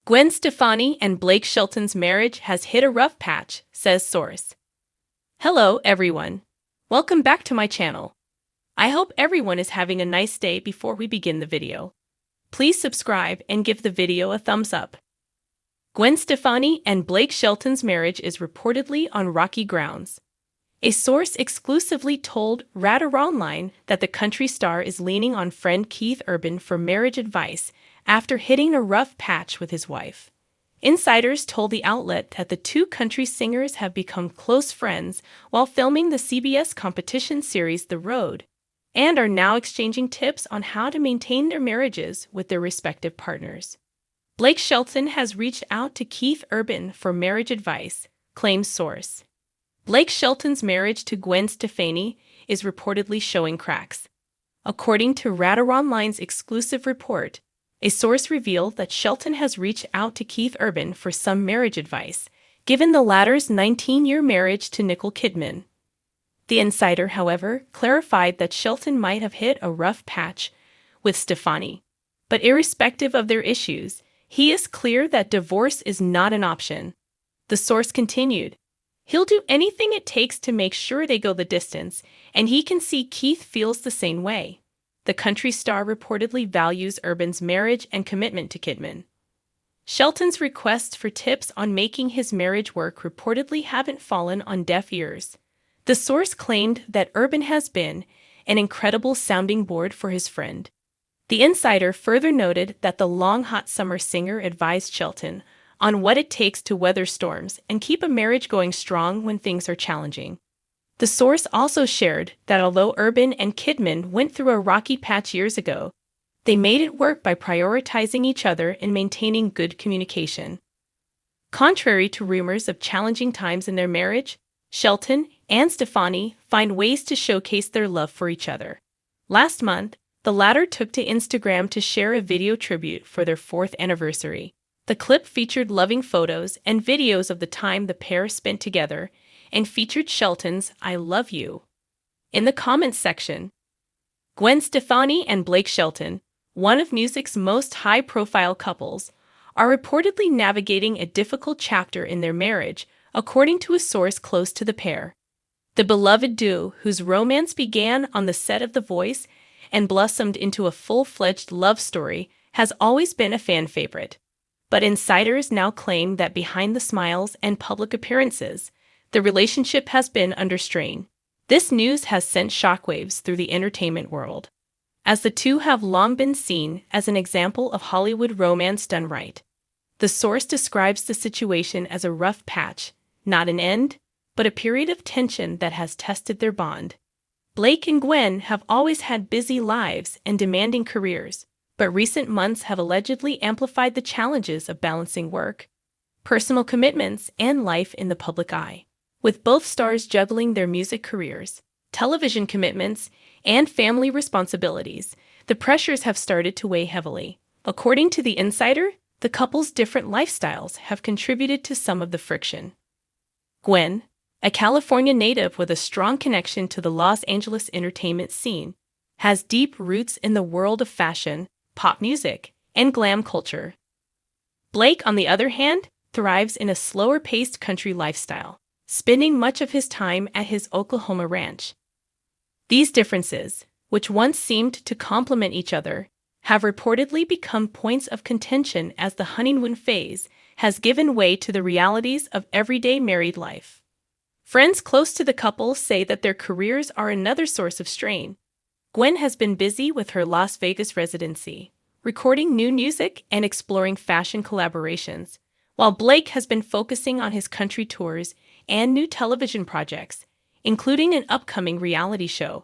Gwen Stefani and Blake Shelton's marriage has hit a rough patch, says source. Hello, everyone. Welcome back to my channel. I hope everyone is having a nice day. Before we begin the video, please subscribe and give the video a thumbs up. Gwen Stefani and Blake Shelton's marriage is reportedly on rocky grounds. A source exclusively told Radar Online that the country star is leaning on friend Keith Urban for marriage advice after hitting a rough patch with his wife. Insiders told the outlet that the two country singers have become close friends while filming the CBS competition series The Road, and are now exchanging tips on how to maintain their marriages with their respective partners. Blake Shelton has reached out to Keith Urban for marriage advice, claims source. Blake Shelton's marriage to Gwen Stefani is reportedly showing cracks. According to Radar Online's exclusive report, a source revealed that Shelton has reached out to Keith Urban for some marriage advice, given the latter's 19-year marriage to Nicole Kidman. The insider, however, clarified that Shelton might have hit a rough patch with Stefani. But irrespective of their issues, he is clear that divorce is not an option. The source continued, "He'll do anything it takes to make sure they go the distance, and he can see Keith feels the same way." The country star reportedly values Urban's marriage and commitment to Kidman. Shelton's requests for tips on making his marriage work reportedly haven't fallen on deaf ears. The source claimed that Urban has been an incredible sounding board for his friend. The insider further noted that the long hot summer singer advised Shelton on what it takes to weather storms and keep a marriage going strong when things are challenging. The source also shared that although Urban and Kidman went through a rocky patch years ago, they made it work by prioritizing each other and maintaining good communication. Contrary to rumors of challenging times in their marriage, Shelton and Stefani find ways to showcase their love for each other. Last month, the latter took to Instagram to share a video tribute for their 4th anniversary. The clip featured loving photos and videos of the time the pair spent together and featured Shelton's "I love you." In the comments section, Gwen Stefani and Blake Shelton, one of music's most high-profile couples, are reportedly navigating a difficult chapter in their marriage, according to a source close to the pair. The beloved duo, whose romance began on the set of The Voice and blossomed into a full-fledged love story, has always been a fan favorite. But insiders now claim that behind the smiles and public appearances, the relationship has been under strain. This news has sent shockwaves through the entertainment world, as the two have long been seen as an example of Hollywood romance done right. The source describes the situation as a rough patch, not an end, but a period of tension that has tested their bond. Blake and Gwen have always had busy lives and demanding careers, but recent months have allegedly amplified the challenges of balancing work, personal commitments, and life in the public eye. With both stars juggling their music careers, television commitments, and family responsibilities, the pressures have started to weigh heavily. According to the insider, the couple's different lifestyles have contributed to some of the friction. Gwen, a California native with a strong connection to the Los Angeles entertainment scene, has deep roots in the world of fashion, pop music, and glam culture. Blake, on the other hand, thrives in a slower-paced country lifestyle, spending much of his time at his Oklahoma ranch. These differences, which once seemed to complement each other, have reportedly become points of contention as the honeymoon phase has given way to the realities of everyday married life. Friends close to the couple say that their careers are another source of strain. Gwen has been busy with her Las Vegas residency, recording new music and exploring fashion collaborations, while Blake has been focusing on his country tours and new television projects, including an upcoming reality show.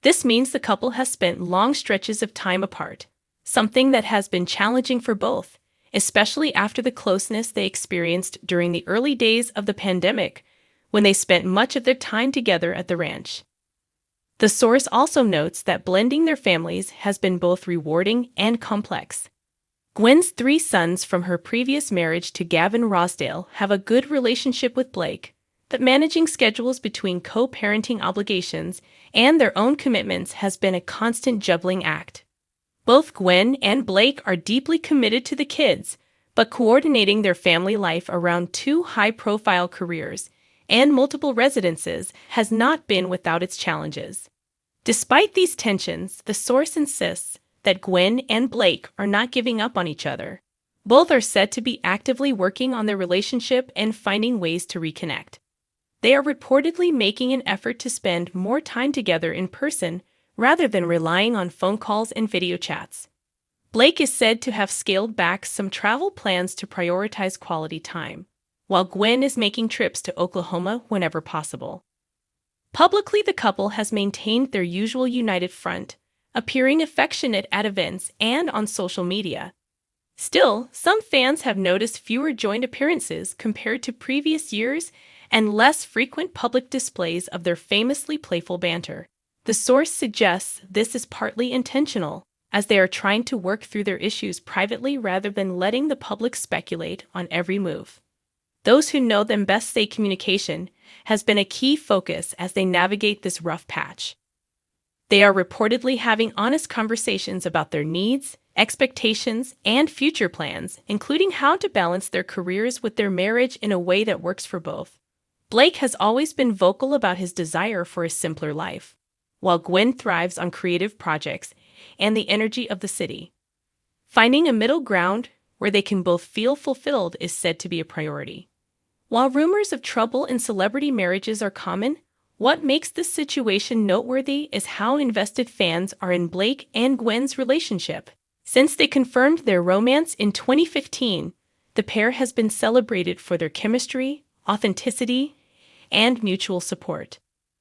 This means the couple has spent long stretches of time apart, something that has been challenging for both, especially after the closeness they experienced during the early days of the pandemic, when they spent much of their time together at the ranch. The source also notes that blending their families has been both rewarding and complex. Gwen's 3 sons from her previous marriage to Gavin Rossdale have a good relationship with Blake, but managing schedules between co-parenting obligations and their own commitments has been a constant juggling act. Both Gwen and Blake are deeply committed to the kids, But coordinating their family life around two high-profile careers and multiple residences has not been without its challenges. Despite these tensions, the source insists that Gwen and Blake are not giving up on each other. Both are said to be actively working on their relationship and finding ways to reconnect. They are reportedly making an effort to spend more time together in person rather than relying on phone calls and video chats. Blake is said to have scaled back some travel plans to prioritize quality time, while Gwen is making trips to Oklahoma whenever possible. Publicly, the couple has maintained their usual united front, appearing affectionate at events and on social media. Still, some fans have noticed fewer joint appearances compared to previous years and less frequent public displays of their famously playful banter. The source suggests this is partly intentional, as they are trying to work through their issues privately rather than letting the public speculate on every move. Those who know them best say communication has been a key focus as they navigate this rough patch. They are reportedly having honest conversations about their needs, expectations, and future plans, including how to balance their careers with their marriage in a way that works for both. Blake has always been vocal about his desire for a simpler life, while Gwen thrives on creative projects and the energy of the city. Finding a middle ground where they can both feel fulfilled is said to be a priority. While rumors of trouble in celebrity marriages are common, what makes this situation noteworthy is how invested fans are in Blake and Gwen's relationship. Since they confirmed their romance in 2015, the pair has been celebrated for their chemistry, authenticity, and mutual support.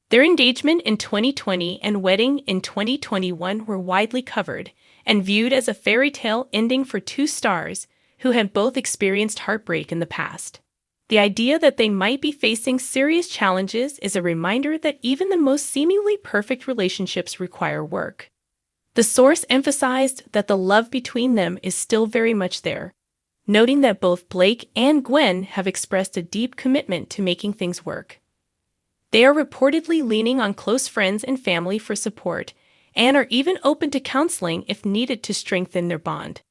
Their engagement in 2020 and wedding in 2021 were widely covered and viewed as a fairy tale ending for two stars who had both experienced heartbreak in the past. The idea that they might be facing serious challenges is a reminder that even the most seemingly perfect relationships require work. The source emphasized that the love between them is still very much there, noting that both Blake and Gwen have expressed a deep commitment to making things work. They are reportedly leaning on close friends and family for support and are even open to counseling if needed to strengthen their bond.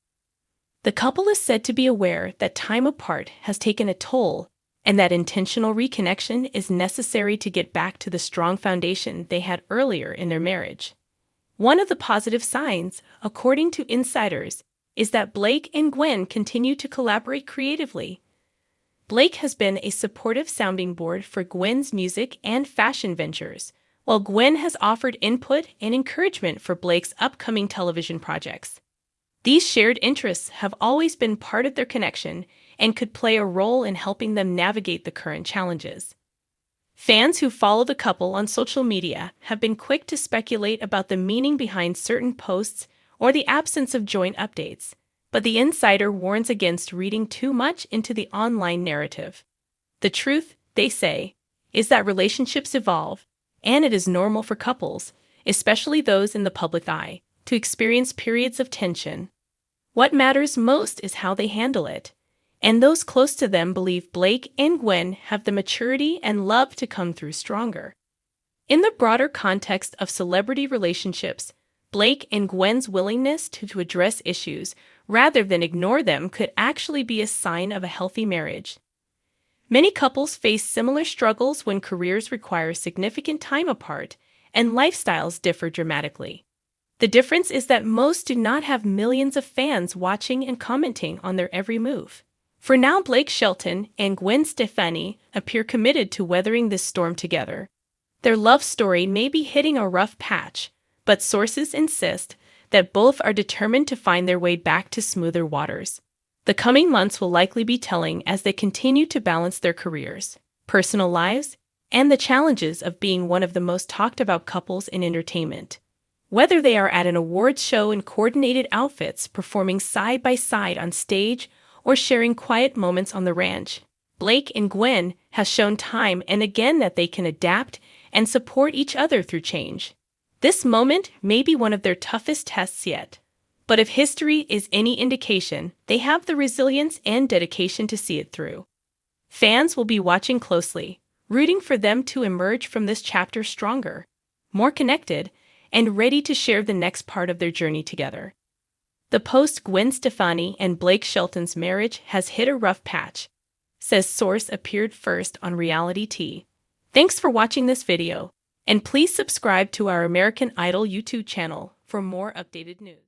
The couple is said to be aware that time apart has taken a toll and that intentional reconnection is necessary to get back to the strong foundation they had earlier in their marriage. One of the positive signs, according to insiders, is that Blake and Gwen continue to collaborate creatively. Blake has been a supportive sounding board for Gwen's music and fashion ventures, while Gwen has offered input and encouragement for Blake's upcoming television projects. These shared interests have always been part of their connection and could play a role in helping them navigate the current challenges. Fans who follow the couple on social media have been quick to speculate about the meaning behind certain posts or the absence of joint updates, but the insider warns against reading too much into the online narrative. The truth, they say, is that relationships evolve, and it is normal for couples, especially those in the public eye, to experience periods of tension. What matters most is how they handle it, and those close to them believe Blake and Gwen have the maturity and love to come through stronger. In the broader context of celebrity relationships, Blake and Gwen's willingness to address issues rather than ignore them could actually be a sign of a healthy marriage. Many couples face similar struggles when careers require significant time apart and lifestyles differ dramatically. The difference is that most do not have millions of fans watching and commenting on their every move. For now, Blake Shelton and Gwen Stefani appear committed to weathering this storm together. Their love story may be hitting a rough patch, but sources insist that both are determined to find their way back to smoother waters. The coming months will likely be telling as they continue to balance their careers, personal lives, and the challenges of being one of the most talked about couples in entertainment. Whether they are at an awards show in coordinated outfits, performing side by side on stage, or sharing quiet moments on the ranch, Blake and Gwen have shown time and again that they can adapt and support each other through change. This moment may be one of their toughest tests yet, but if history is any indication, they have the resilience and dedication to see it through. Fans will be watching closely, rooting for them to emerge from this chapter stronger, more connected, and ready to share the next part of their journey together. The post Gwen Stefani and Blake Shelton's marriage has hit a rough patch, says source appeared first on Reality Tea. Thanks for watching this video, and please subscribe to our American Idol YouTube channel for more updated news.